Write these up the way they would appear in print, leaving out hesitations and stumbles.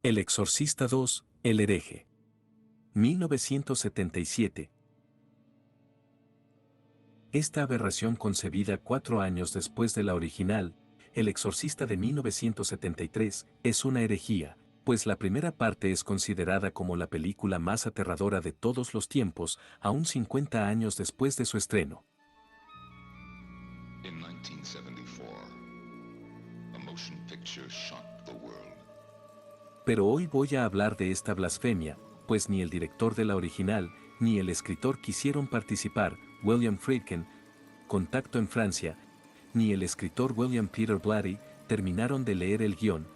El Exorcista II, El hereje. 1977. Esta aberración concebida 4 años después de la original, El Exorcista de 1973, es una herejía, pues la primera parte es considerada como la película más aterradora de todos los tiempos, aún 50 años después de su estreno. In 1974, a motion picture shocked the world. Pero hoy voy a hablar de esta blasfemia, pues ni el director de la original, ni el escritor quisieron participar, William Friedkin, Contacto en Francia, ni el escritor William Peter Blatty terminaron de leer el guión,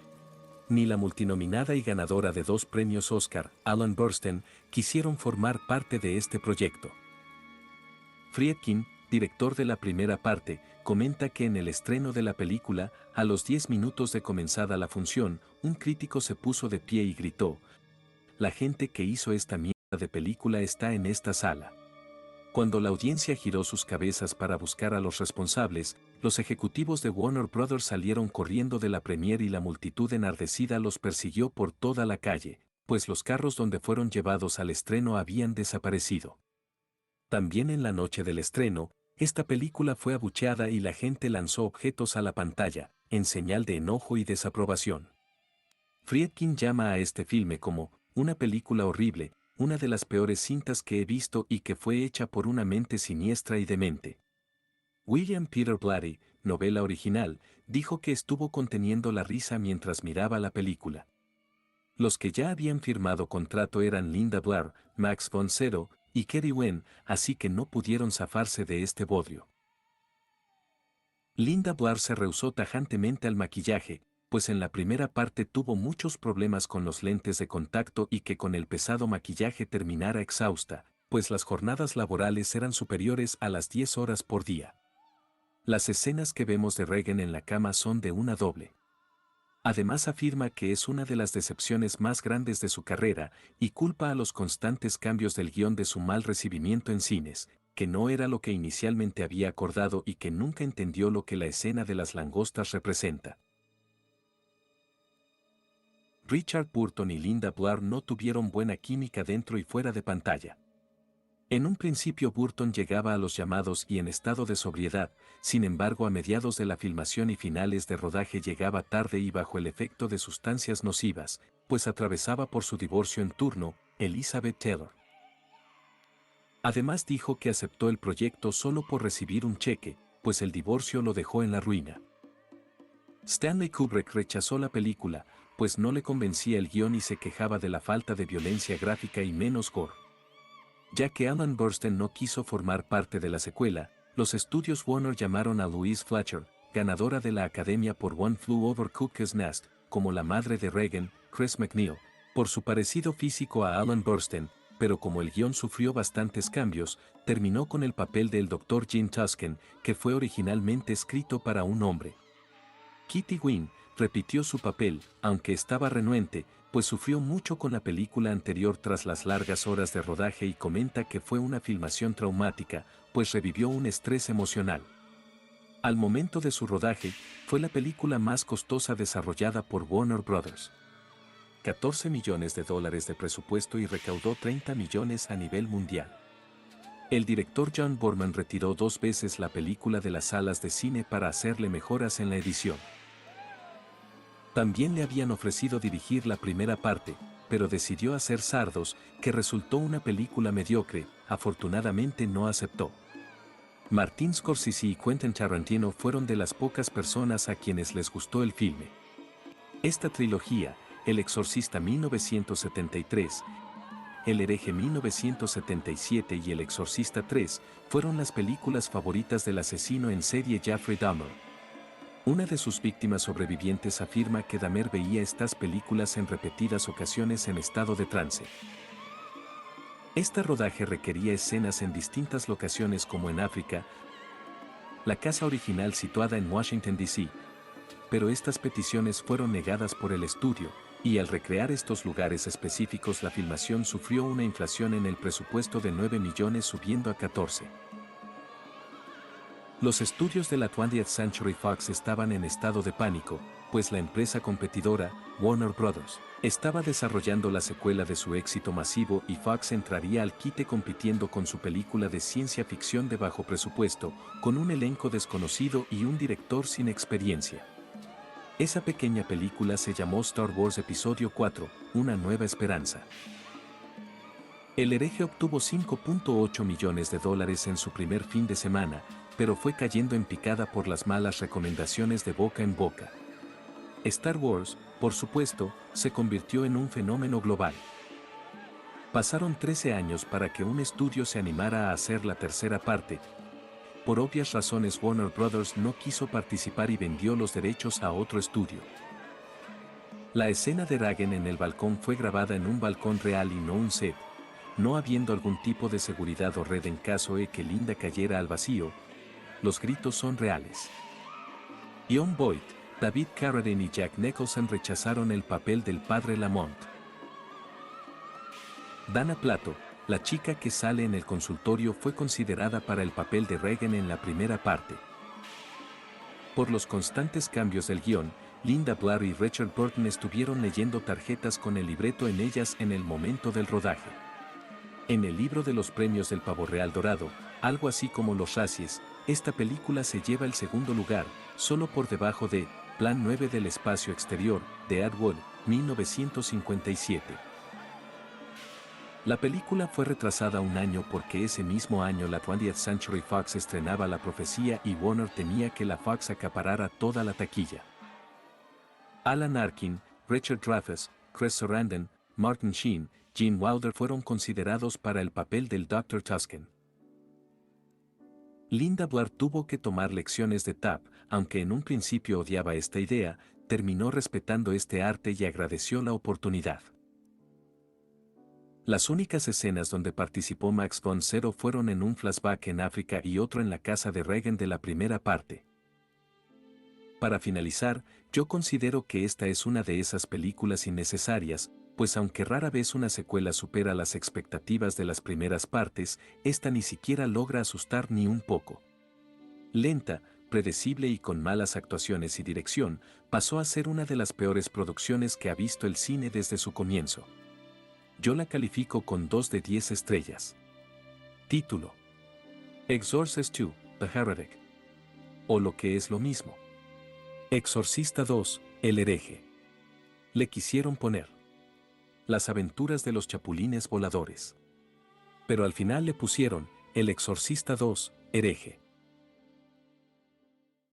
ni la multinominada y ganadora de 2 premios Oscar, Alan Burstyn, quisieron formar parte de este proyecto. Friedkin, director de la primera parte, comenta que en el estreno de la película, a los 10 minutos de comenzada la función, un crítico se puso de pie y gritó: "La gente que hizo esta mierda de película está en esta sala". Cuando la audiencia giró sus cabezas para buscar a los responsables, los ejecutivos de Warner Brothers salieron corriendo de la premiere y la multitud enardecida los persiguió por toda la calle, pues los carros donde fueron llevados al estreno habían desaparecido. También en la noche del estreno, esta película fue abucheada y la gente lanzó objetos a la pantalla, en señal de enojo y desaprobación. Friedkin llama a este filme como una película horrible, una de las peores cintas que he visto y que fue hecha por una mente siniestra y demente. William Peter Blatty, novela original, dijo que estuvo conteniendo la risa mientras miraba la película. Los que ya habían firmado contrato eran Linda Blair, Max von Sydow y Kerry Wen, así que no pudieron zafarse de este bodrio. Linda Blair se rehusó tajantemente al maquillaje, pues en la primera parte tuvo muchos problemas con los lentes de contacto y que con el pesado maquillaje terminara exhausta, pues las jornadas laborales eran superiores a las 10 horas por día. Las escenas que vemos de Regan en la cama son de una doble. Además afirma que es una de las decepciones más grandes de su carrera y culpa a los constantes cambios del guión de su mal recibimiento en cines, que no era lo que inicialmente había acordado y que nunca entendió lo que la escena de las langostas representa. Richard Burton y Linda Blair no tuvieron buena química dentro y fuera de pantalla. En un principio Burton llegaba a los llamados y en estado de sobriedad, sin embargo a mediados de la filmación y finales de rodaje llegaba tarde y bajo el efecto de sustancias nocivas, pues atravesaba por su divorcio en turno, Elizabeth Taylor. Además dijo que aceptó el proyecto solo por recibir un cheque, pues el divorcio lo dejó en la ruina. Stanley Kubrick rechazó la película, pues no le convencía el guión y se quejaba de la falta de violencia gráfica y menos gore. Ya que Alan Burstyn no quiso formar parte de la secuela, los estudios Warner llamaron a Louise Fletcher, ganadora de la Academia por One Flew Over Cuckoo's Nest, como la madre de Regan, Chris MacNeil, por su parecido físico a Alan Burstyn, pero como el guión sufrió bastantes cambios, terminó con el papel del Dr. Jim Tusken, que fue originalmente escrito para un hombre. Kitty Wynn repitió su papel, aunque estaba renuente, pues sufrió mucho con la película anterior tras las largas horas de rodaje y comenta que fue una filmación traumática, pues revivió un estrés emocional. Al momento de su rodaje, fue la película más costosa desarrollada por Warner Brothers. $14 millones de presupuesto y recaudó 30 millones a nivel mundial. El director John Boorman retiró 2 veces la película de las salas de cine para hacerle mejoras en la edición. También le habían ofrecido dirigir la primera parte, pero decidió hacer Sardos, que resultó una película mediocre, afortunadamente no aceptó. Martin Scorsese y Quentin Tarantino fueron de las pocas personas a quienes les gustó el filme. Esta trilogía, El Exorcista 1973, El hereje 1977 y El Exorcista 3, fueron las películas favoritas del asesino en serie Jeffrey Dahmer. Una de sus víctimas sobrevivientes afirma que Dahmer veía estas películas en repetidas ocasiones en estado de trance. Este rodaje requería escenas en distintas locaciones como en África, la casa original situada en Washington, D.C., pero estas peticiones fueron negadas por el estudio, y al recrear estos lugares específicos la filmación sufrió una inflación en el presupuesto de 9 millones subiendo a 14. Los estudios de la 20th Century Fox estaban en estado de pánico, pues la empresa competidora, Warner Bros. Estaba desarrollando la secuela de su éxito masivo y Fox entraría al quite compitiendo con su película de ciencia ficción de bajo presupuesto, con un elenco desconocido y un director sin experiencia. Esa pequeña película se llamó Star Wars Episodio 4, Una Nueva Esperanza. El hereje obtuvo $5.8 millones en su primer fin de semana, pero fue cayendo en picada por las malas recomendaciones de boca en boca. Star Wars, por supuesto, se convirtió en un fenómeno global. Pasaron 13 años para que un estudio se animara a hacer la tercera parte. Por obvias razones Warner Bros. No quiso participar y vendió los derechos a otro estudio. La escena de Reagan en el balcón fue grabada en un balcón real y no un set, no habiendo algún tipo de seguridad o red en caso de que Linda cayera al vacío. Los gritos son reales. Jon Voight, David Carradine y Jack Nicholson rechazaron el papel del padre Lamont. Dana Plato, la chica que sale en el consultorio, fue considerada para el papel de Reagan en la primera parte. Por los constantes cambios del guión, Linda Blair y Richard Burton estuvieron leyendo tarjetas con el libreto en ellas en el momento del rodaje. En el libro de los premios del Pavo Real Dorado, algo así como los Razzies, esta película se lleva el segundo lugar, solo por debajo de Plan 9 del espacio exterior, de Ed Wood, 1957. La película fue retrasada un año porque ese mismo año la 20th Century Fox estrenaba La Profecía y Warner temía que la Fox acaparara toda la taquilla. Alan Arkin, Richard Dreyfuss, Chris Sarandon, Martin Sheen, Gene Wilder fueron considerados para el papel del Dr. Tusken. Linda Blair tuvo que tomar lecciones de tap, aunque en un principio odiaba esta idea, terminó respetando este arte y agradeció la oportunidad. Las únicas escenas donde participó Max von Sydow fueron en un flashback en África y otro en la casa de Reagan de la primera parte. Para finalizar, yo considero que esta es una de esas películas innecesarias, pues aunque rara vez una secuela supera las expectativas de las primeras partes, esta ni siquiera logra asustar ni un poco. Lenta, predecible y con malas actuaciones y dirección, pasó a ser una de las peores producciones que ha visto el cine desde su comienzo. Yo la califico con 2 de 10 estrellas. Título: Exorcist II, The Heretic. O lo que es lo mismo. Exorcista 2, El hereje. Le quisieron poner Las aventuras de los chapulines voladores. Pero al final le pusieron El Exorcista 2, Hereje.